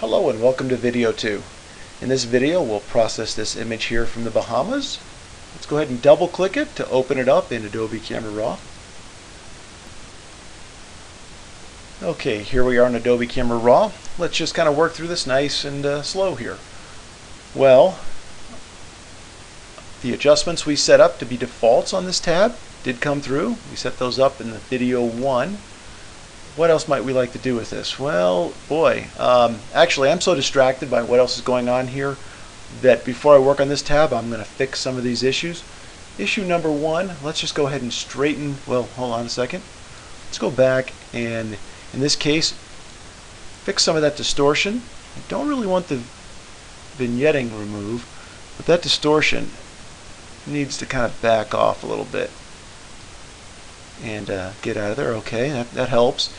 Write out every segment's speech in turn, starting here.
Hello and welcome to video 2. In this video we'll process this image here from the Bahamas. Let's go ahead and double click it to open it up in Adobe Camera Raw. Okay, here we are in Adobe Camera Raw. Let's just kind of work through this nice and slow here. Well, the adjustments we set up to be defaults on this tab did come through. We set those up in the video 1. What else might we like to do with this? Well, boy, actually I'm so distracted by what else is going on here that before I work on this tab I'm going to fix some of these issues. Issue number 1, let's just go ahead and straighten, well, hold on a second. Let's go back and in this case fix some of that distortion. I don't really want the vignetting removed, but that distortion needs to kind of back off a little bit and get out of there. Okay, that helps.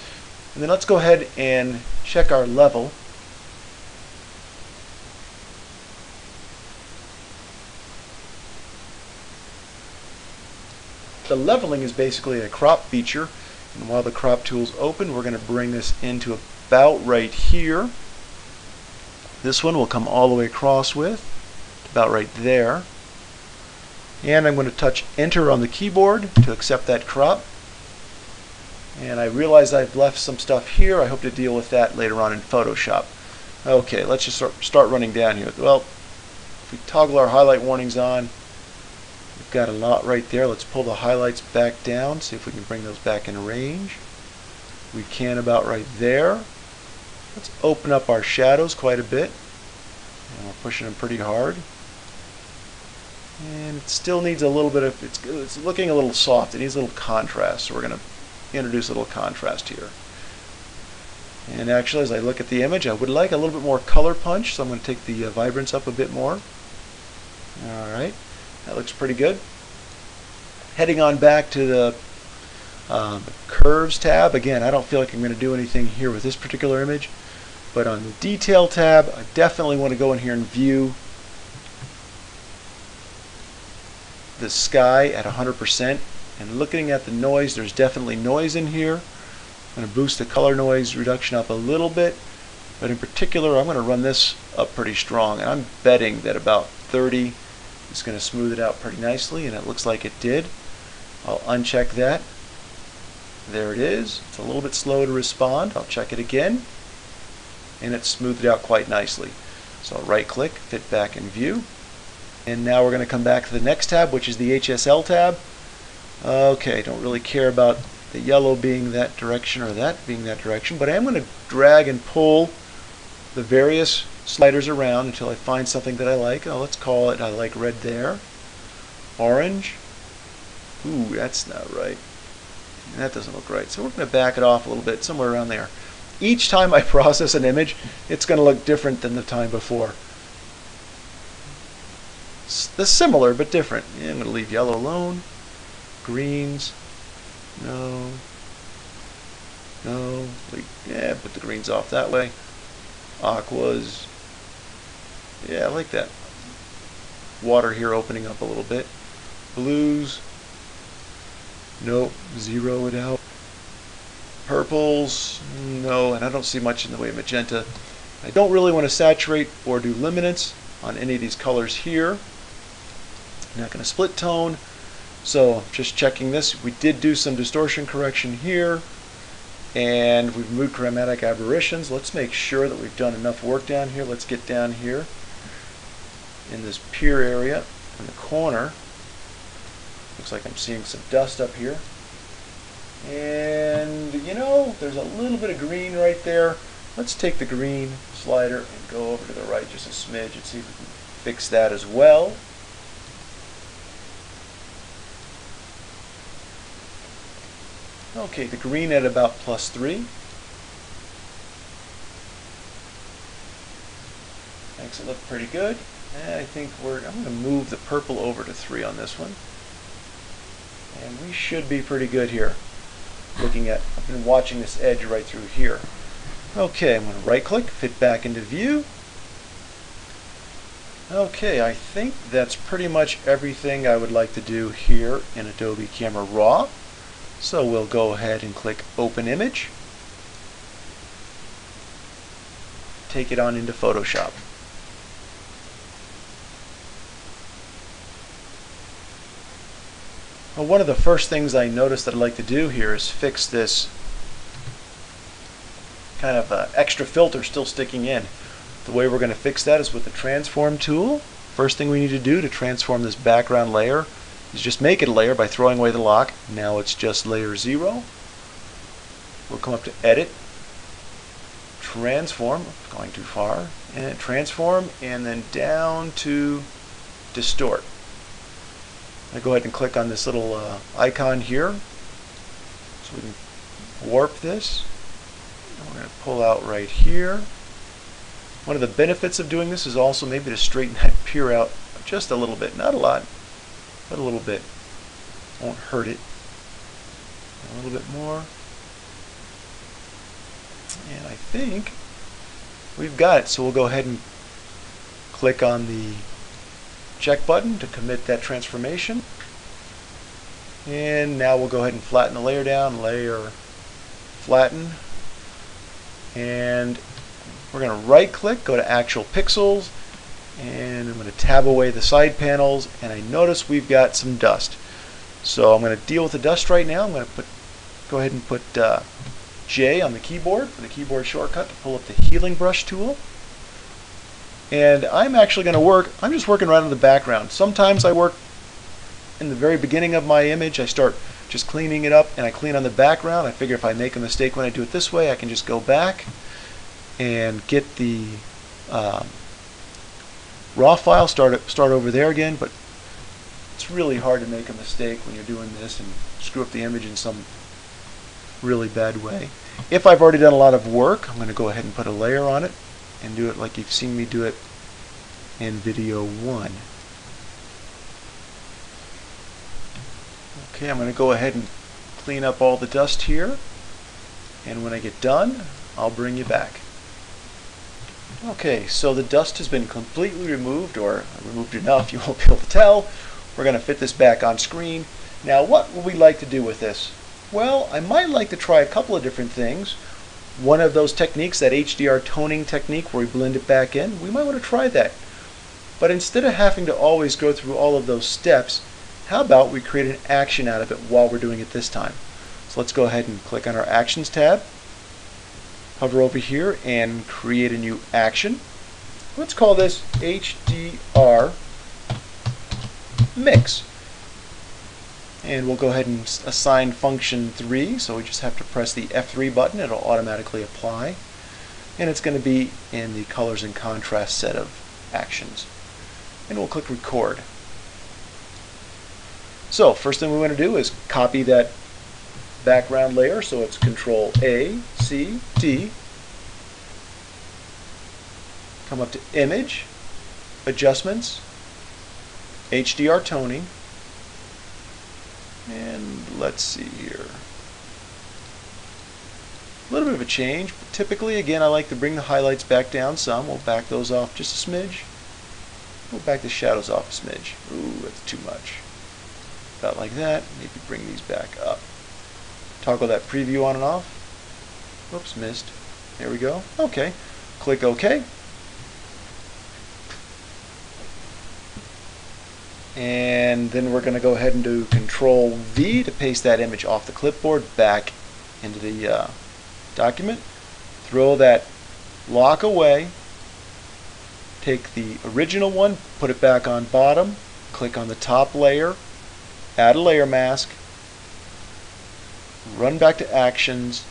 And then let's go ahead and check our level. The leveling is basically a crop feature, and while the crop tool's open we're going to bring this into about right here. This one will come all the way across with about right there. And I'm going to touch enter on the keyboard to accept that crop. And I realize I've left some stuff here. I hope to deal with that later on in Photoshop. Okay, let's just start running down here. Well, if we toggle our highlight warnings on, we've got a lot right there. Let's pull the highlights back down, see if we can bring those back in range. We can about right there. Let's open up our shadows quite a bit. And we're pushing them pretty hard. And it still needs a little bit of, it's looking a little soft. It needs a little contrast, so we're going to introduce a little contrast here. And actually, as I look at the image, I would like a little bit more color punch, so I'm going to take the vibrance up a bit more. Alright, that looks pretty good. Heading on back to the curves tab. Again, I don't feel like I'm going to do anything here with this particular image, but on the detail tab, I definitely want to go in here and view the sky at 100%, and looking at the noise, there's definitely noise in here. I'm going to boost the color noise reduction up a little bit, but in particular I'm going to run this up pretty strong, and I'm betting that about 30 is going to smooth it out pretty nicely, and it looks like it did. I'll uncheck that. There it is. It's a little bit slow to respond. I'll check it again, and it smoothed it out quite nicely. So I'll right click, fit back in view. And now we're going to come back to the next tab, which is the HSL tab. Okay, don't really care about the yellow being that direction or that being that direction, but I am going to drag and pull the various sliders around until I find something that I like. Oh, let's call it, I like red there. Orange. Ooh, that's not right. That doesn't look right. So we're going to back it off a little bit, somewhere around there. Each time I process an image, it's going to look different than the time before. They're similar but different. Yeah, I'm going to leave yellow alone. Greens. No. No. Yeah, put the greens off that way. Aquas. Yeah, I like that. Water here opening up a little bit. Blues. Nope. Zero it out. Purples. No, and I don't see much in the way of magenta. I don't really want to saturate or do luminance on any of these colors here. I'm not going to split tone, so just checking this. We did do some distortion correction here, and we've moved chromatic aberrations. Let's make sure that we've done enough work down here. Let's get down here in this pier area in the corner. Looks like I'm seeing some dust up here, and you know, there's a little bit of green right there. Let's take the green slider and go over to the right just a smidge and see if we can fix that as well. Okay, the green at about +3. Makes it look pretty good. And I think I'm going to move the purple over to 3 on this one. And we should be pretty good here. I've been watching this edge right through here. Okay, I'm going to right click, fit back into view. Okay, I think that's pretty much everything I would like to do here in Adobe Camera Raw. So we'll go ahead and click Open Image. take it on into Photoshop. Well, one of the first things I noticed that I'd like to do here is fix this kind of extra filter still sticking in. The way we're going to fix that is with the transform tool. First thing we need to do to transform this background layer is just make it a layer by throwing away the lock. Now it's just layer 0. We'll come up to edit, transform, going too far, and transform, and then down to distort. I go ahead and click on this little icon here so we can warp this. And we're going to pull out right here. One of the benefits of doing this is also maybe to straighten that pier out just a little bit. Not a lot, but a little bit. Won't hurt it. A little bit more. And I think we've got it. So we'll go ahead and click on the check button to commit that transformation. And now we'll go ahead and flatten the layer down. Layer, flatten. And we're going to right click, go to actual pixels, and I'm going to tab away the side panels, and I notice we've got some dust. So I'm going to deal with the dust right now. I'm going to go ahead and put J on the keyboard for the keyboard shortcut to pull up the healing brush tool. And I'm actually going to I'm just working right on the background. Sometimes I work in the very beginning of my image. I start just cleaning it up and I clean on the background. I figure if I make a mistake when I do it this way, I can just go back and get the raw file, start over there again. But it's really hard to make a mistake when you're doing this and screw up the image in some really bad way. If I've already done a lot of work, I'm going to go ahead and put a layer on it and do it like you've seen me do it in video 1. Okay, I'm going to go ahead and clean up all the dust here, and when I get done, I'll bring you back. Okay, so the dust has been completely removed, or removed enough you won't be able to tell. We're going to fit this back on screen. Now, what would we like to do with this? Well, I might like to try a couple of different things. One of those techniques, that HDR toning technique where we blend it back in, we might want to try that. But instead of having to always go through all of those steps, how about we create an action out of it while we're doing it this time? So let's go ahead and click on our Actions tab, hover over here, and create a new action. Let's call this HDR Mix. And we'll go ahead and assign function 3, so we just have to press the F3 button. It'll automatically apply. And it's going to be in the colors and contrast set of actions. And we'll click record. So first thing we want to do is copy that background layer, so it's Control A, C, T. Come up to Image, Adjustments, HDR Toning, and let's see here. A little bit of a change, but typically, again, I like to bring the highlights back down some. We'll back those off just a smidge. We'll back the shadows off a smidge. Ooh, that's too much. About like that. Maybe bring these back up. Toggle that preview on and off. Whoops, missed. There we go. Okay. Click OK. And then we're going to go ahead and do Control V to paste that image off the clipboard back into the document. Throw that lock away. Take the original one, put it back on bottom, click on the top layer, add a layer mask, run back to Actions,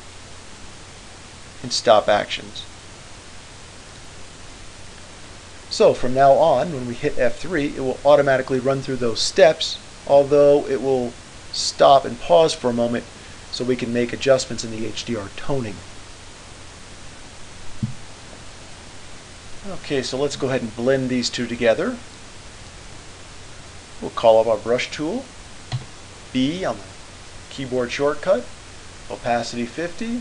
and stop Actions. So from now on, when we hit F3, it will automatically run through those steps, although it will stop and pause for a moment so we can make adjustments in the HDR toning. Okay, so let's go ahead and blend these two together. We'll call up our brush tool, B on the keyboard shortcut, opacity 50.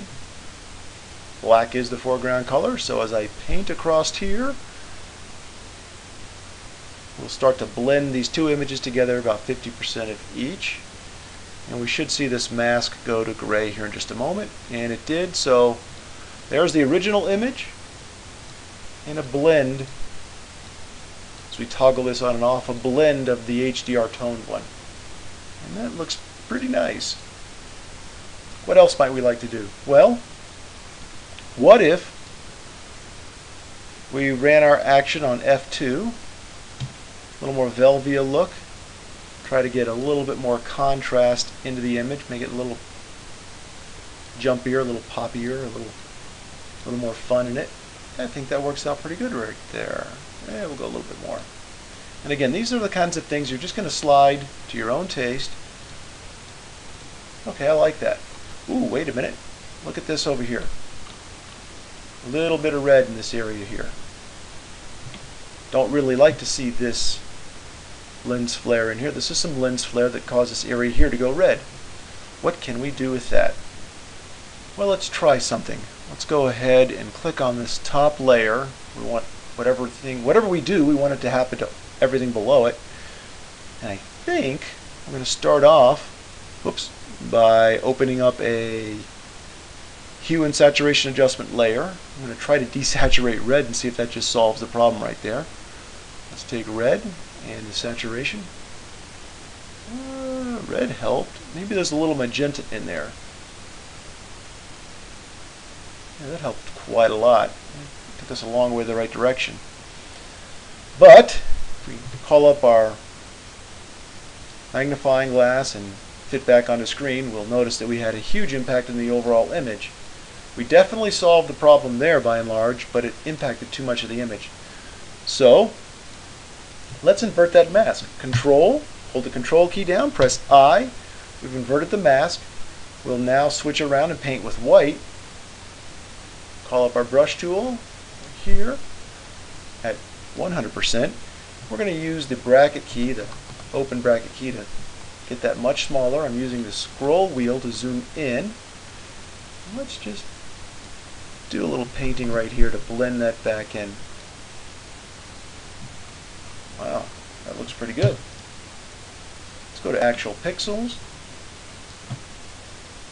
Black is the foreground color, so as I paint across here, we'll start to blend these two images together, about 50% of each. And we should see this mask go to gray here in just a moment. And it did, so there's the original image. and a blend, as we toggle this on and off, a blend of the HDR toned one. And that looks pretty nice. What else might we like to do? Well, what if we ran our action on F2, a little more Velvia look, try to get a little bit more contrast into the image, make it a little jumpier, a little poppier, a little more fun in it. I think that works out pretty good right there. We'll go a little bit more. And again, these are the kinds of things you're just going to slide to your own taste. Okay, I like that. Ooh, wait a minute. Look at this over here. A little bit of red in this area here. Don't really like to see this lens flare in here. This is some lens flare that causes this area here to go red. What can we do with that? Well, let's try something. Let's go ahead and click on this top layer. We want whatever we do, we want it to happen to everything below it. And I think I'm going to start off, by opening up a hue and saturation adjustment layer. I'm going to try to desaturate red and see if that just solves the problem right there. Let's take red and the saturation. Red helped. Maybe there's a little magenta in there. Yeah, that helped quite a lot. It took us a long way the right direction. But if we call up our magnifying glass and fit back on the screen, we'll notice that we had a huge impact on the overall image. We definitely solved the problem there by and large, but it impacted too much of the image. So let's invert that mask. Hold the control key down, press I. We've inverted the mask. We'll now switch around and paint with white. Call up our brush tool here at 100%. We're going to use the bracket key, the open bracket key, to get that much smaller. I'm using the scroll wheel to zoom in. Let's just do a little painting right here to blend that back in. Wow, that looks pretty good. Let's go to actual pixels.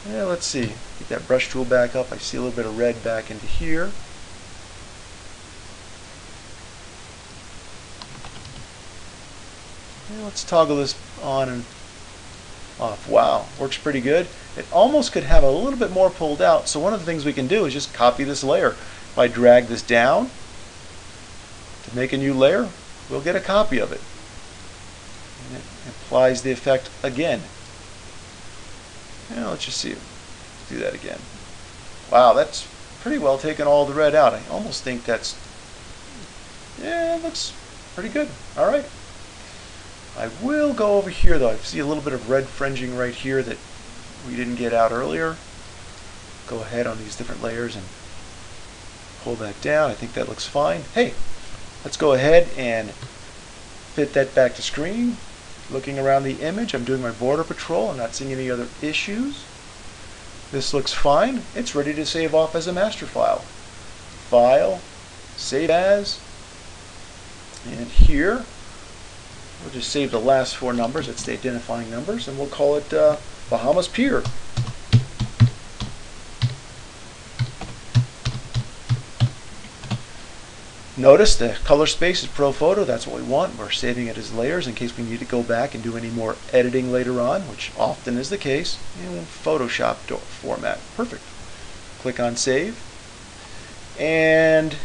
Yeah, let's see. Get that brush tool back up. I see a little bit of red back into here. Yeah, let's toggle this on and off. Wow, works pretty good. It almost could have a little bit more pulled out, so one of the things we can do is just copy this layer. If I drag this down to make a new layer, we'll get a copy of it. And it applies the effect again. Now let's just see. Do that again. Wow, that's pretty well taken all the red out. I almost think that's, yeah, it looks pretty good. All right. I will go over here though. I see a little bit of red fringing right here that we didn't get out earlier. Go ahead on these different layers and pull that down. I think that looks fine. Hey, let's go ahead and fit that back to screen. Looking around the image, I'm doing my border patrol. I'm not seeing any other issues. This looks fine. It's ready to save off as a master file. File, save as, and here we'll just save the last four numbers. That's the identifying numbers, and we'll call it Bahamas Pier. Notice the color space is Pro Photo. That's what we want. We're saving it as layers in case we need to go back and do any more editing later on, which often is the case in Photoshop format. Perfect. Click on Save. And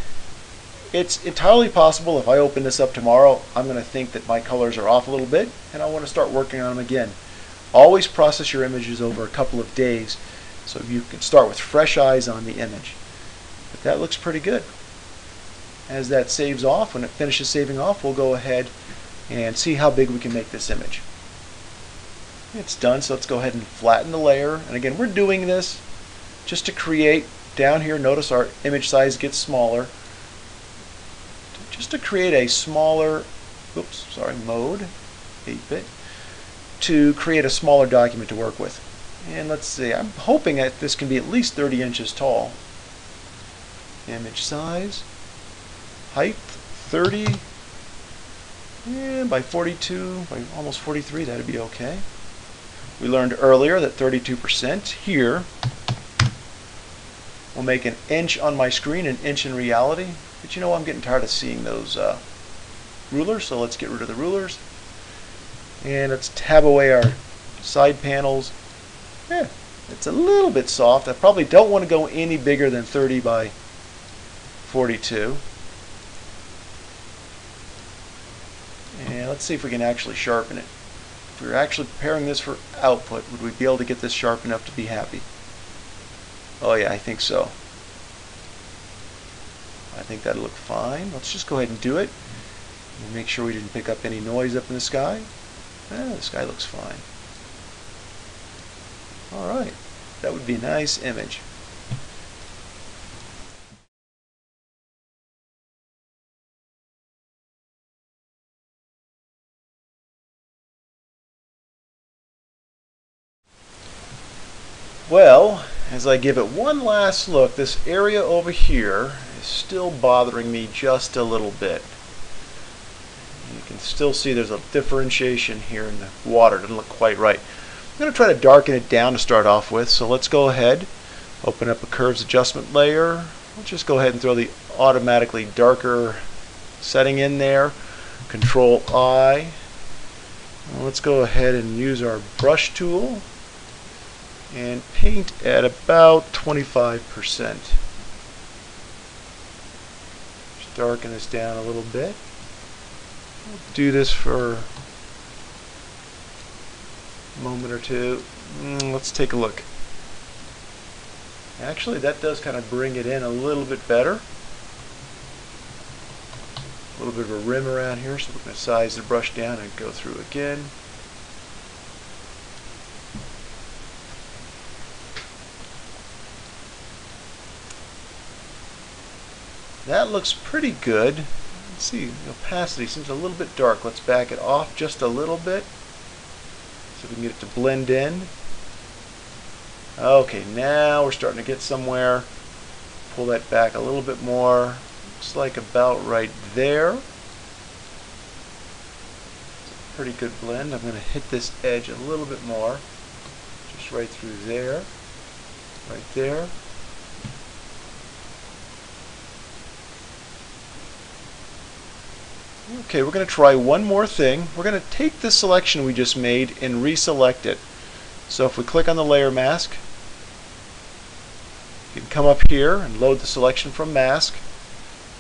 it's entirely possible if I open this up tomorrow, I'm going to think that my colors are off a little bit and I want to start working on them again. Always process your images over a couple of days so you can start with fresh eyes on the image. But that looks pretty good. As that saves off, when it finishes saving off, we'll go ahead and see how big we can make this image. It's done, so let's go ahead and flatten the layer. And again, we're doing this just to create, down here, notice our image size gets smaller. Just to create a smaller, mode, 8-bit, to create a smaller document to work with. And let's see, I'm hoping that this can be at least 30 inches tall. Image size. Height 30 and by 42, by almost 43, that'd be okay. We learned earlier that 32% here will make an inch on my screen, an inch in reality. But you know, I'm getting tired of seeing those rulers, so let's get rid of the rulers. And let's tab away our side panels. Yeah, it's a little bit soft. I probably don't want to go any bigger than 30 by 42. And let's see if we can actually sharpen it. If we were actually preparing this for output, would we be able to get this sharp enough to be happy? Oh yeah, I think so. I think that'll look fine. Let's just go ahead and do it. And make sure we didn't pick up any noise up in the sky. The sky looks fine. Alright, that would be a nice image. Well, as I give it one last look, this area over here is still bothering me just a little bit. You can still see there's a differentiation here in the water. It doesn't look quite right. I'm going to try to darken it down to start off with, so let's go ahead, open up a curves adjustment layer. Let's just go ahead and throw the automatically darker setting in there. Control I. Let's go ahead and use our brush tool and paint at about 25%. Just darken this down a little bit. We'll do this for a moment or two. Let's take a look. Actually, that does kind of bring it in a little bit better. A little bit of a rim around here, so we're going to size the brush down and go through again. That looks pretty good. Let's see, the opacity seems a little bit dark. Let's back it off just a little bit so we can get it to blend in. Okay, now we're starting to get somewhere. Pull that back a little bit more. Looks like about right there. It's a pretty good blend. I'm going to hit this edge a little bit more. Just right through there. Right there. Okay, we're going to try one more thing. We're going to take this selection we just made and reselect it. So if we click on the layer mask, you can come up here and load the selection from mask.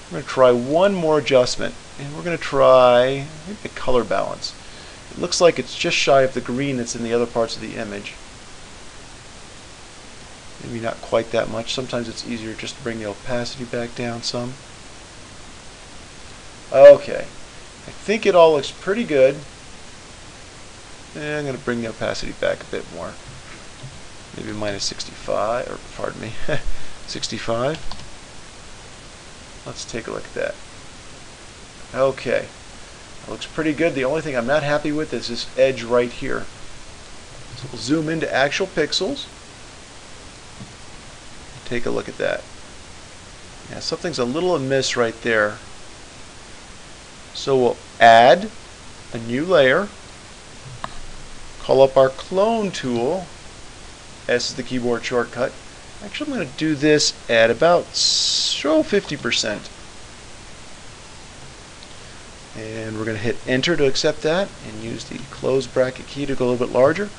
We're going to try one more adjustment, and we're going to try maybe the color balance. It looks like it's just shy of the green that's in the other parts of the image. Maybe not quite that much. Sometimes it's easier just to bring the opacity back down some. Okay, I think it all looks pretty good. And I'm going to bring the opacity back a bit more. Maybe minus 65, or pardon me, 65. Let's take a look at that. Okay, that looks pretty good. The only thing I'm not happy with is this edge right here. So we'll zoom into actual pixels. Take a look at that. Yeah, something's a little amiss right there. So we'll add a new layer, call up our clone tool. S is the keyboard shortcut. Actually, I'm going to do this at about 50%. And we're going to hit enter to accept that and use the close bracket key to go a little bit larger.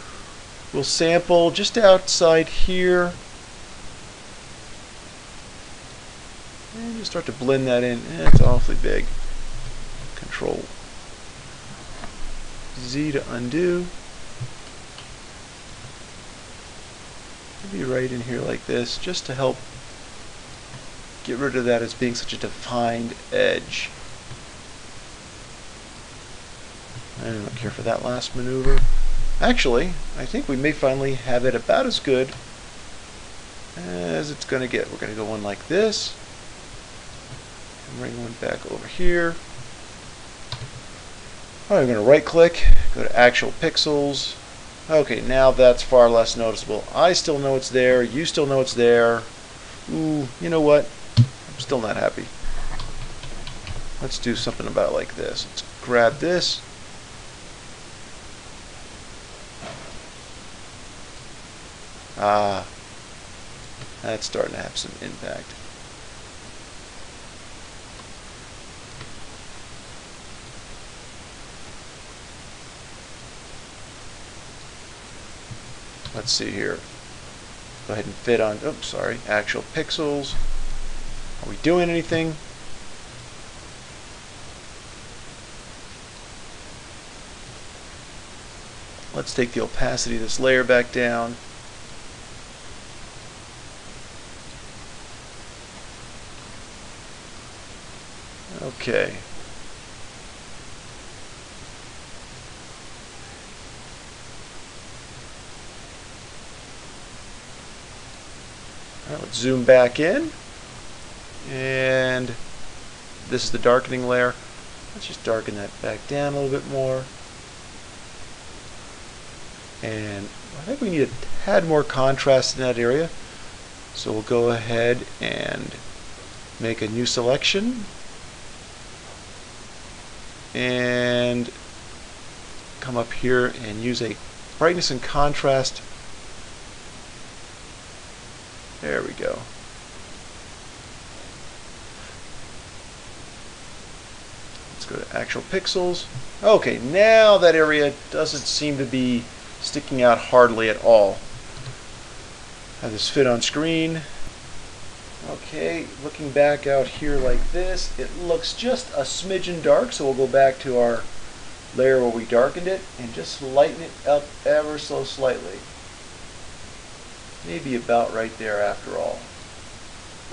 We'll sample just outside here and just start to blend that in. It's awfully big. Control Z to undo. Maybe right in here like this, just to help get rid of that as being such a defined edge. I don't care for that last maneuver. Actually, I think we may finally have it about as good as it's going to get. We're going to go one like this, and bring one back over here. Alright, we're going to right click, go to actual pixels. Okay, now that's far less noticeable. I still know it's there, you still know it's there. Ooh, you know what? I'm still not happy. Let's do something about it like this. Let's grab this. That's starting to have some impact. let's see here. Go ahead and fit on, oops, sorry, actual pixels. Are we doing anything? Let's take the opacity of this layer back down. Okay. All right, let's zoom back in. And this is the darkening layer. Let's just darken that back down a little bit more. And I think we need a tad more contrast in that area. So we'll go ahead and make a new selection. And come up here and use a brightness and contrast. There we go. Let's go to actual pixels. Okay, now that area doesn't seem to be sticking out hardly at all. Have this fit on screen. Okay, looking back out here like this, it looks just a smidgen dark, so we'll go back to our layer where we darkened it and just lighten it up ever so slightly. Maybe about right there after all.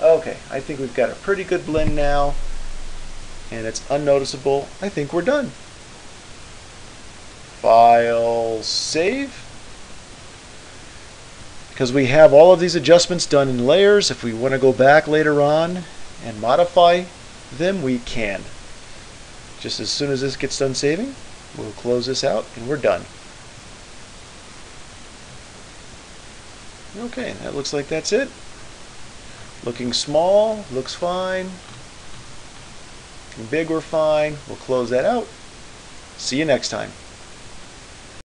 Okay, I think we've got a pretty good blend now, and it's unnoticeable. I think we're done. File, save. Because we have all of these adjustments done in layers, if we want to go back later on and modify them, we can. Just as soon as this gets done saving, we'll close this out and we're done. Okay, that looks like that's it. Looking small, looks fine. Looking big, we're fine. We'll close that out. See you next time.